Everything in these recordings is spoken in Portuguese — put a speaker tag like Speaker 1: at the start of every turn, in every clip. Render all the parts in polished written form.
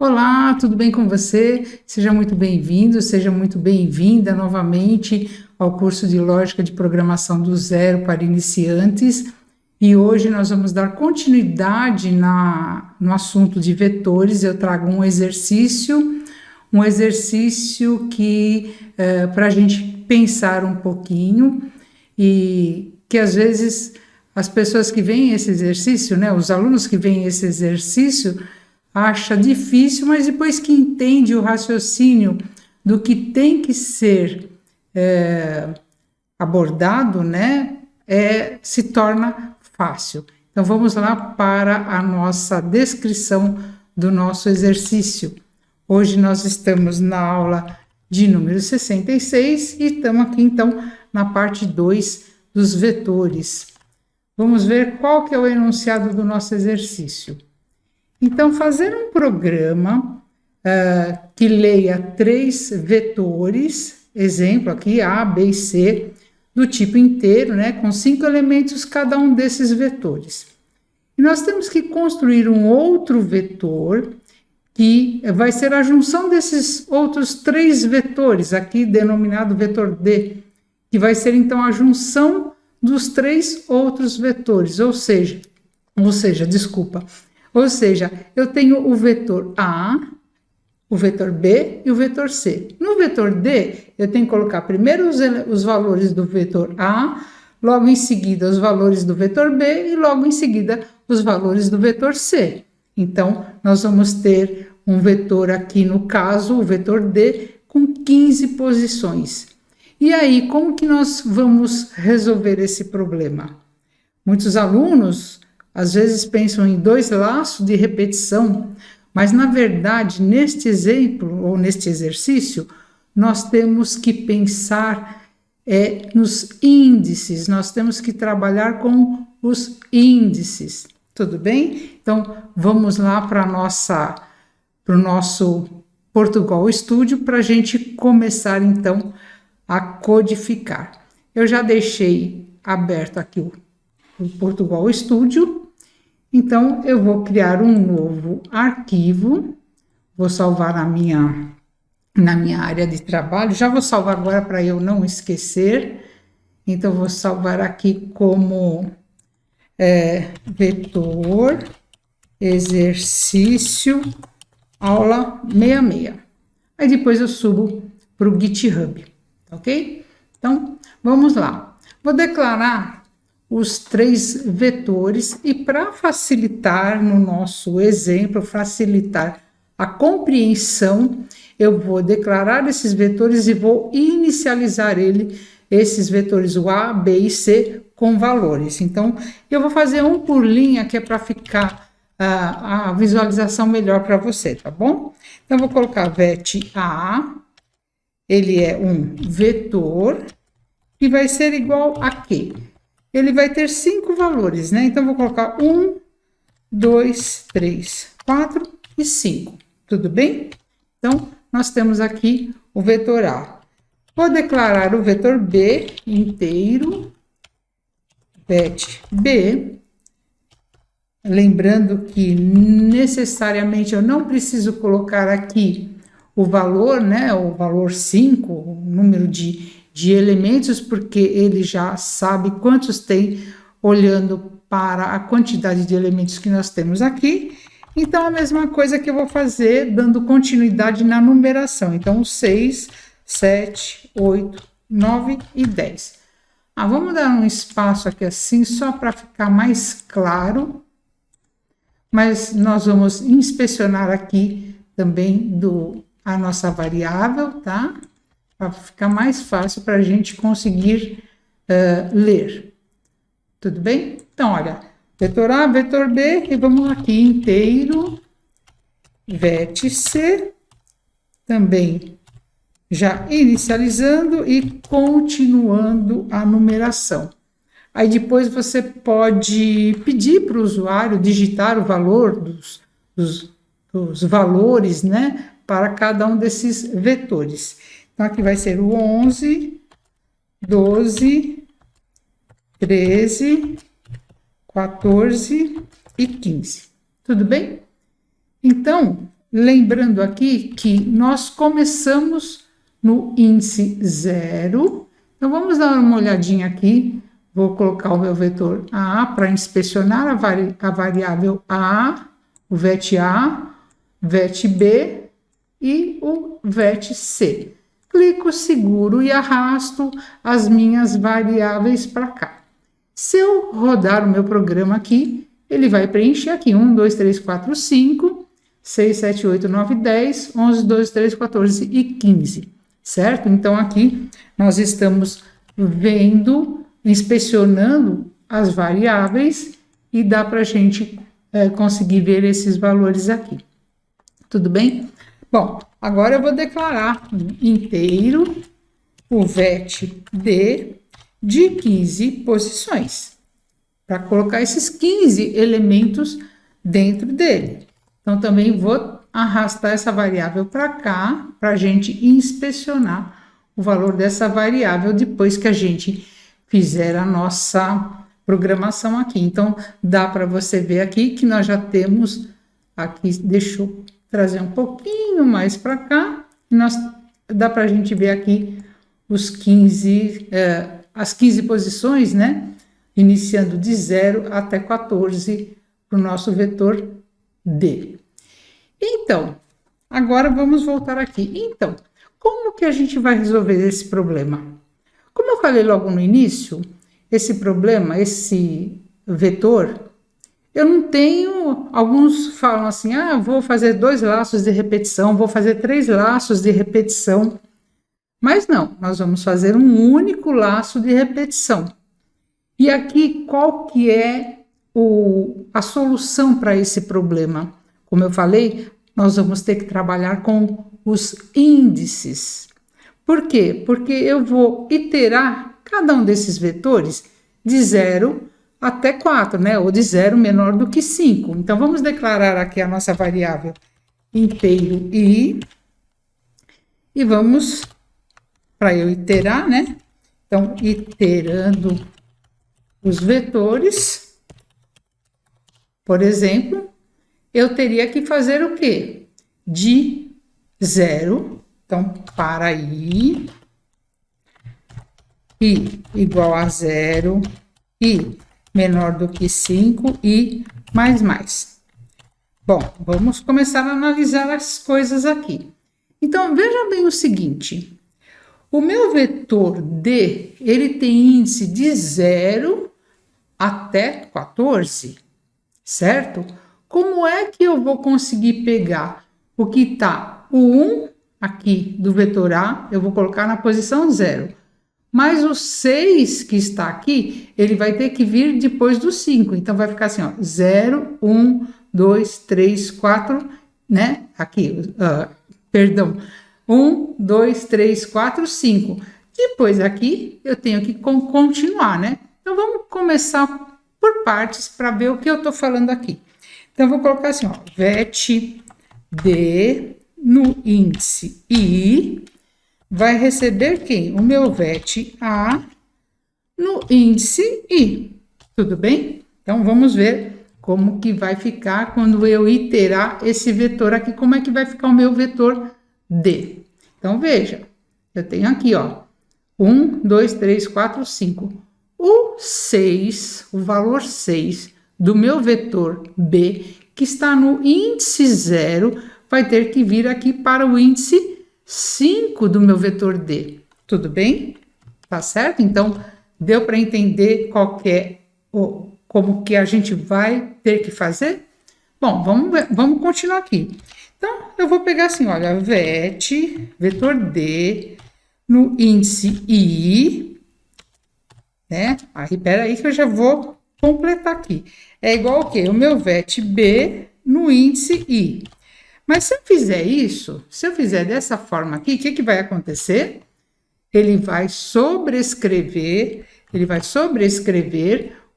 Speaker 1: Olá, tudo bem com você? Seja muito bem-vindo, seja muito bem-vinda novamente ao curso de Lógica de Programação do Zero para Iniciantes. E hoje nós vamos dar continuidade no assunto de vetores. Eu trago um exercício que para a gente pensar um pouquinho e que às vezes as pessoas que veem esse exercício, né, os alunos que veem esse exercício, acha difícil, mas depois que entende o raciocínio do que tem que ser abordado, né, se torna fácil. Então vamos lá para a nossa descrição do nosso exercício. Hoje nós estamos na aula de número 66 e estamos aqui então na parte 2 dos vetores. Vamos ver qual que é o enunciado do nosso exercício. Então, fazer um programa que leia 3 vetores, exemplo aqui, A, B e C, do tipo inteiro, né, com 5 elementos cada um desses vetores. E nós temos que construir um outro vetor que vai ser a junção desses outros 3 vetores, aqui denominado vetor D, que vai ser então a junção dos 3 outros vetores, ou seja, eu tenho o vetor A, o vetor B e o vetor C. No vetor D, eu tenho que colocar primeiro os valores do vetor A, logo em seguida os valores do vetor B e logo em seguida os valores do vetor C. Então, nós vamos ter um vetor aqui, no caso, o vetor D, com 15 posições. E aí, como que nós vamos resolver esse problema? Muitos alunos às vezes pensam em 2 laços de repetição, mas na verdade, neste exemplo ou neste exercício, nós temos que pensar nos índices, nós temos que trabalhar com os índices, tudo bem? Então, vamos lá para o nosso Portugal Studio para a gente começar então a codificar. Eu já deixei aberto aqui o Portugal Studio. Então, eu vou criar um novo arquivo, vou salvar na minha área de trabalho, já vou salvar agora para eu não esquecer. Então, vou salvar aqui como vetor exercício aula 66. Aí depois eu subo para o GitHub, ok? Então, vamos lá. Vou declarar os 3 vetores e para facilitar no nosso exemplo, facilitar a compreensão, eu vou declarar esses vetores e vou inicializar esses vetores, o A, B e C, com valores. Então, eu vou fazer um por linha, que é para ficar a visualização melhor para você, tá bom? Então, eu vou colocar vet A, ele é um vetor, e vai ser igual a quê? Ele vai ter 5 valores, né? Então, vou colocar 1, 2, 3, 4 e 5. Tudo bem? Então, nós temos aqui o vetor A. Vou declarar o vetor B inteiro, vet B. Lembrando que necessariamente eu não preciso colocar aqui o valor, né? O valor 5, o número de elementos, porque ele já sabe quantos tem olhando para a quantidade de elementos que nós temos aqui. Então, a mesma coisa que eu vou fazer, dando continuidade na numeração. Então, 6, 7, 8, 9 e 10. Vamos dar um espaço aqui assim, só para ficar mais claro. Mas nós vamos inspecionar aqui também a nossa variável, tá? Para ficar mais fácil para a gente conseguir ler. Tudo bem? Então, olha, vetor A, vetor B, e vamos aqui inteiro, vet C, também já inicializando e continuando a numeração. Aí depois você pode pedir para o usuário digitar o valor dos valores, né, para cada um desses vetores. Então, aqui vai ser o 11, 12, 13, 14 e 15. Tudo bem? Então, lembrando aqui que nós começamos no índice 0. Então, vamos dar uma olhadinha aqui. Vou colocar o meu vetor A para inspecionar a variável A, o VET A, VET B e o VET C. Clico, seguro e arrasto as minhas variáveis para cá. Se eu rodar o meu programa aqui, ele vai preencher aqui 1, 2, 3, 4, 5, 6, 7, 8, 9, 10, 11, 12, 13, 14 e 15, certo? Então, aqui nós estamos vendo, inspecionando as variáveis e dá para a gente conseguir ver esses valores aqui. Tudo bem? Bom, agora eu vou declarar inteiro o VET D de 15 posições, para colocar esses 15 elementos dentro dele. Então, também vou arrastar essa variável para cá, para a gente inspecionar o valor dessa variável depois que a gente fizer a nossa programação aqui. Então, dá para você ver aqui que nós já temos aqui, deixa eu trazer um pouquinho mais para cá, e dá para a gente ver aqui os 15, as 15 posições, né? Iniciando de 0 até 14 para o nosso vetor D. Então, agora vamos voltar aqui. Então, como que a gente vai resolver esse problema? Como eu falei logo no início, esse problema, esse vetor, eu não tenho... Alguns falam assim, vou fazer 2 laços de repetição, vou fazer 3 laços de repetição. Mas não, nós vamos fazer um único laço de repetição. E aqui, qual que é a solução para esse problema? Como eu falei, nós vamos ter que trabalhar com os índices. Por quê? Porque eu vou iterar cada um desses vetores de 0 até 4, né? Ou de 0 menor do que 5. Então, vamos declarar aqui a nossa variável inteiro I. E vamos, para eu iterar, né? Então, iterando os vetores, por exemplo, eu teria que fazer o quê? De 0, então, para I igual a 0, I menor do que 5, I mais. Bom, vamos começar a analisar as coisas aqui. Então, veja bem o seguinte, o meu vetor D, ele tem índice de 0 até 14, certo? Como é que eu vou conseguir pegar o que está o 1 aqui do vetor A, eu vou colocar na posição 0. Mas o 6 que está aqui, ele vai ter que vir depois do 5. Então, vai ficar assim, ó, 0, 1, 2, 3, 4, né? Aqui, perdão, 1, 2, 3, 4, 5. Depois aqui, eu tenho que continuar, né? Então, vamos começar por partes para ver o que eu estou falando aqui. Então, eu vou colocar assim, ó, VET D no índice I vai receber quem? O meu VET A no índice I. Tudo bem? Então, vamos ver como que vai ficar quando eu iterar esse vetor aqui, como é que vai ficar o meu vetor D. Então, veja, eu tenho aqui, ó, 1, 2, 3, 4, 5. O 6, o valor 6 do meu vetor B, que está no índice 0, vai ter que vir aqui para o índice 5 do meu vetor D. Tudo bem? Tá certo? Então, deu para entender qual que é como que a gente vai ter que fazer? Bom, vamos continuar aqui. Então, eu vou pegar assim, olha, VET, vetor D, no índice I, né? Aí, peraí que eu já vou completar aqui. É igual o quê? O meu VET B no índice I. Mas se eu fizer isso, se eu fizer dessa forma aqui, o que vai acontecer? Ele vai sobrescrever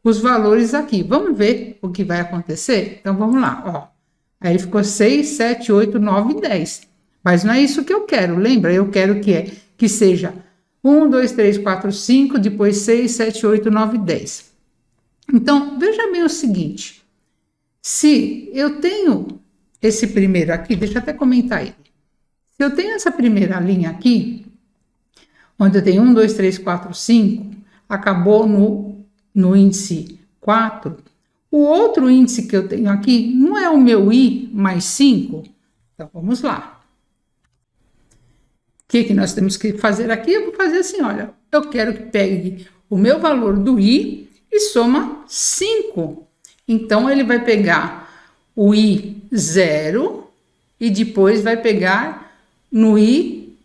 Speaker 1: os valores aqui. Vamos ver o que vai acontecer? Então, vamos lá, ó. Aí ficou 6, 7, 8, 9, 10. Mas não é isso que eu quero, lembra? Eu quero que seja 1, 2, 3, 4, 5, depois 6, 7, 8, 9, 10. Então, veja bem o seguinte. Se eu tenho esse primeiro aqui, deixa eu até comentar ele. Se eu tenho essa primeira linha aqui, onde eu tenho 1, 2, 3, 4, 5, acabou no índice 4. O outro índice que eu tenho aqui não é o meu I mais 5? Então, vamos lá. O que nós temos que fazer aqui? Eu vou fazer assim, olha, eu quero que pegue o meu valor do I e soma 5. Então, ele vai pegar o I 0 e depois vai pegar no I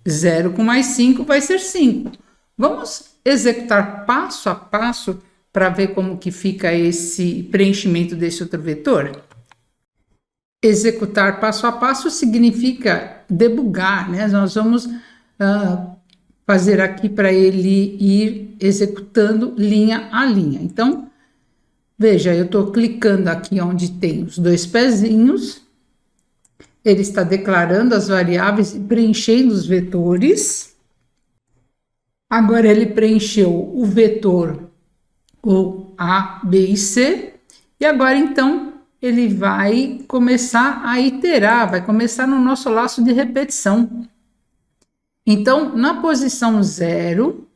Speaker 1: 0 com mais 5 vai ser 5. Vamos executar passo a passo para ver como que fica esse preenchimento desse outro vetor? Executar passo a passo significa debugar, né? Nós vamos fazer aqui para ele ir executando linha a linha. Então, veja, eu estou clicando aqui onde tem os dois pezinhos, ele está declarando as variáveis e preenchendo os vetores. Agora ele preencheu o vetor o A, B e C, e agora então ele vai começar a iterar, vai começar no nosso laço de repetição. Então, na posição 0,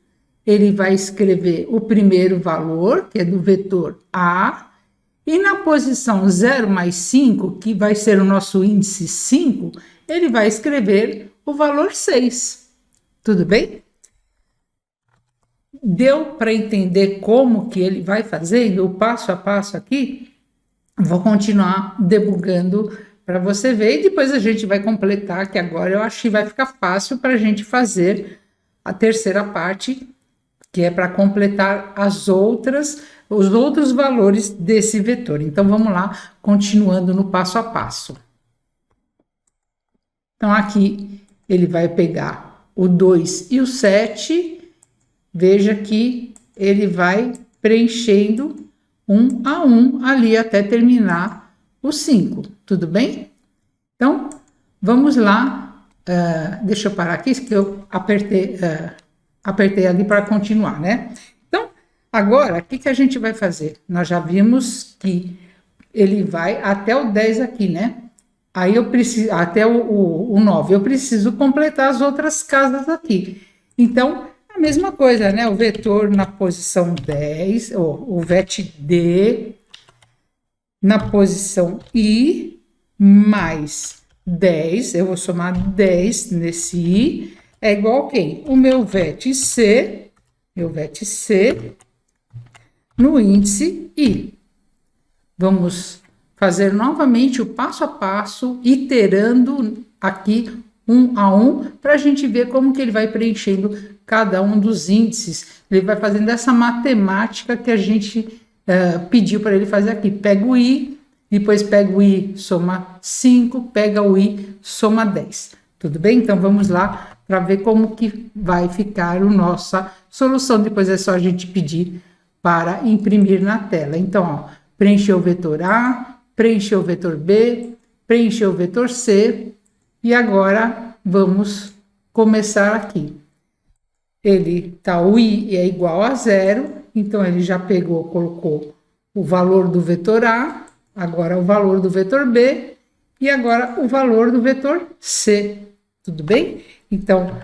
Speaker 1: ele vai escrever o primeiro valor, que é do vetor A, e na posição 0 mais 5, que vai ser o nosso índice 5, ele vai escrever o valor 6. Tudo bem? Deu para entender como que ele vai fazendo o passo a passo aqui? Vou continuar debugando para você ver e depois a gente vai completar, que agora eu acho que vai ficar fácil para a gente fazer a terceira parte, que é para completar os outros valores desse vetor. Então, vamos lá, continuando no passo a passo. Então, aqui ele vai pegar o 2 e o 7, veja que ele vai preenchendo um a um ali até terminar o 5, tudo bem? Então, vamos lá, deixa eu parar aqui, que eu apertei ali para continuar, né? Então, agora, o que a gente vai fazer? Nós já vimos que ele vai até o 10 aqui, né? Aí eu preciso, até o 9, eu preciso completar as outras casas aqui. Então, a mesma coisa, né? O vetor na posição 10, o vet D na posição I mais 10, eu vou somar 10 nesse I, é igual a quem? O meu vet C no índice I. Vamos fazer novamente o passo a passo, iterando aqui um a um, para a gente ver como que ele vai preenchendo cada um dos índices. Ele vai fazendo essa matemática que a gente pediu para ele fazer aqui. Pega o I, depois pega o I, soma 5, pega o I, soma 10. Tudo bem? Então, vamos lá para ver como que vai ficar a nossa solução. Depois é só a gente pedir para imprimir na tela. Então, ó, preencheu o vetor A, preencheu o vetor B, preencheu o vetor C, e agora vamos começar aqui. O I é igual a 0, então ele já pegou, colocou o valor do vetor A, agora o valor do vetor B e agora o valor do vetor C. Tudo bem? Então,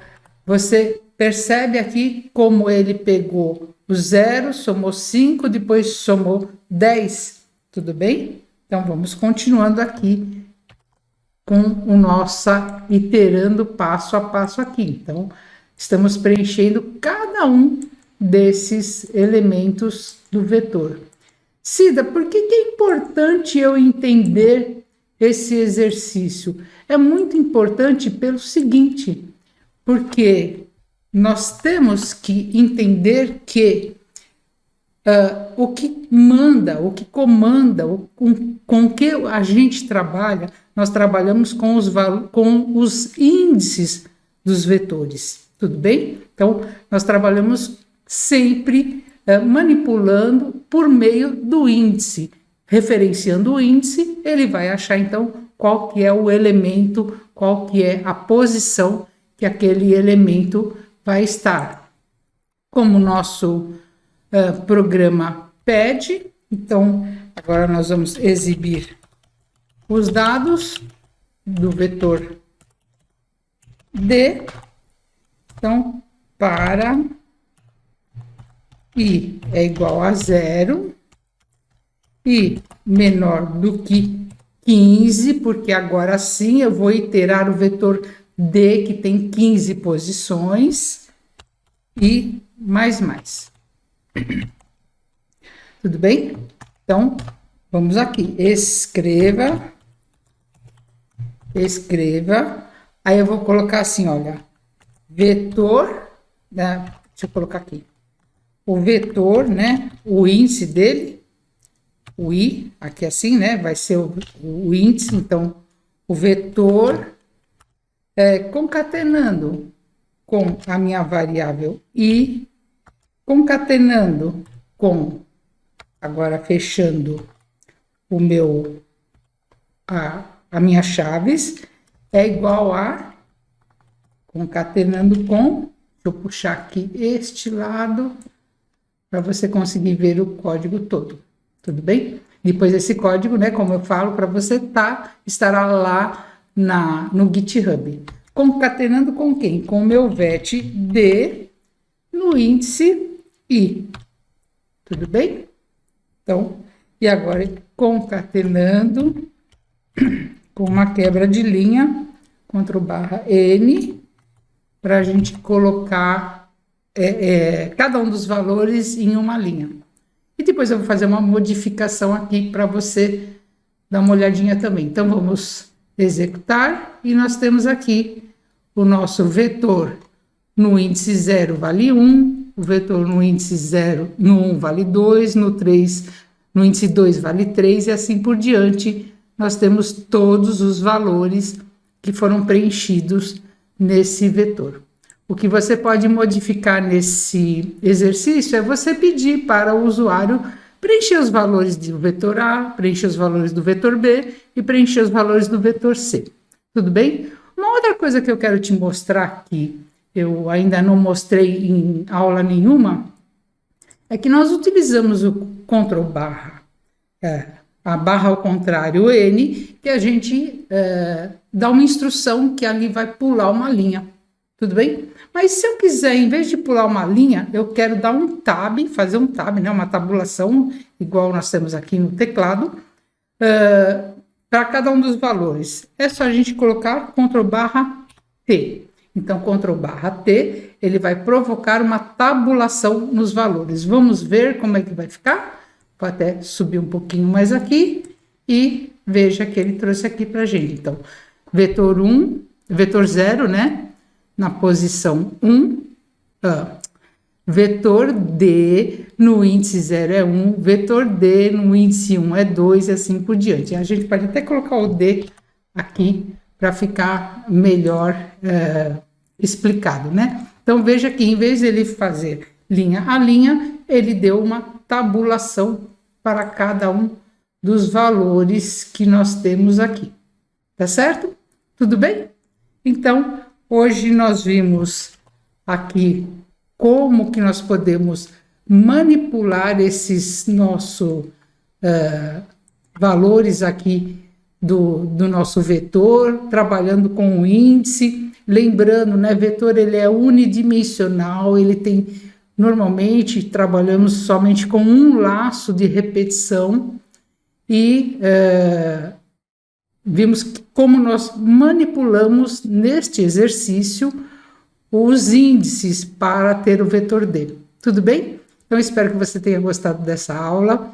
Speaker 1: você percebe aqui como ele pegou o 0, somou 5, depois somou 10. Tudo bem? Então, vamos continuando aqui com o nossa iterando passo a passo aqui. Então, estamos preenchendo cada um desses elementos do vetor. Cida, por que é importante eu entender esse exercício? É muito importante pelo seguinte, porque nós temos que entender que o que manda, o que comanda, com o que a gente trabalha, nós trabalhamos com os índices dos vetores, tudo bem? Então, nós trabalhamos sempre manipulando por meio do índice. Referenciando o índice, ele vai achar, então, qual que é o elemento, qual que é a posição que aquele elemento vai estar. Como o nosso programa pede, então, agora nós vamos exibir os dados do vetor D. Então, para I é igual a 0, I menor do que 15, porque agora sim eu vou iterar o vetor D, que tem 15 posições, e mais. Tudo bem? Então, vamos aqui. Escreva. Aí eu vou colocar assim, olha, vetor, né? Deixa eu colocar aqui. O vetor, né? O índice dele, o I, aqui assim, né? Vai ser o índice, então, o vetor concatenando com a minha variável I, concatenando com, agora fechando o meu, a minha chaves, é igual a, concatenando com, deixa eu puxar aqui este lado, para você conseguir ver o código todo, tudo bem? Depois esse código, né, como eu falo, para você estará lá no GitHub. Concatenando com quem? Com o meu vet D no índice I, tudo bem? Então, e agora concatenando com uma quebra de linha, Ctrl+N, para a gente colocar cada um dos valores em uma linha. E depois eu vou fazer uma modificação aqui para você dar uma olhadinha também. Então, vamos executar e nós temos aqui o nosso vetor no índice 0 vale 1, o vetor no índice 0, no 1 vale 2, no índice 2 vale 3 e assim por diante. Nós temos todos os valores que foram preenchidos nesse vetor. O que você pode modificar nesse exercício é você pedir para o usuário preencher os valores do vetor A, preencher os valores do vetor B e preencher os valores do vetor C. Tudo bem? Uma outra coisa que eu quero te mostrar, que eu ainda não mostrei em aula nenhuma, é que nós utilizamos o Ctrl+, a barra ao contrário, N, que a gente dá uma instrução que ali vai pular uma linha. Tudo bem? Mas se eu quiser, em vez de pular uma linha, eu quero dar um tab, fazer um tab, né, uma tabulação, igual nós temos aqui no teclado, para cada um dos valores. É só a gente colocar Ctrl+T. Então, Ctrl+T, ele vai provocar uma tabulação nos valores. Vamos ver como é que vai ficar? Vou até subir um pouquinho mais aqui e veja que ele trouxe aqui para a gente. Então, vetor 1, vetor 0, né? Na posição 1, vetor D no índice 0 é 1, vetor D no índice 1 é 2 e assim por diante. A gente pode até colocar o D aqui para ficar melhor explicado, né? Então, veja que em vez de ele fazer linha a linha, ele deu uma tabulação para cada um dos valores que nós temos aqui. Tá certo? Tudo bem? Então, hoje nós vimos aqui como que nós podemos manipular esses nossos valores aqui do nosso vetor, trabalhando com o índice. Lembrando, né, vetor ele é unidimensional, ele tem, normalmente trabalhamos somente com um laço de repetição e vimos como nós manipulamos neste exercício os índices para ter o vetor D. Tudo bem? Então, espero que você tenha gostado dessa aula.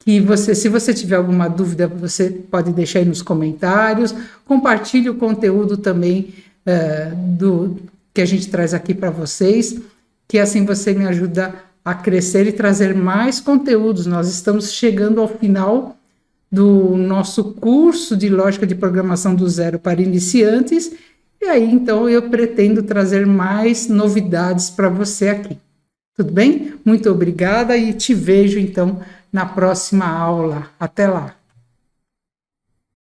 Speaker 1: Que você, se você tiver alguma dúvida, você pode deixar aí nos comentários. Compartilhe o conteúdo também que a gente traz aqui para vocês, que assim você me ajuda a crescer e trazer mais conteúdos. Nós estamos chegando ao final do nosso curso de Lógica de Programação do Zero para Iniciantes, e aí então eu pretendo trazer mais novidades para você aqui. Tudo bem? Muito obrigada e te vejo então na próxima aula. Até lá!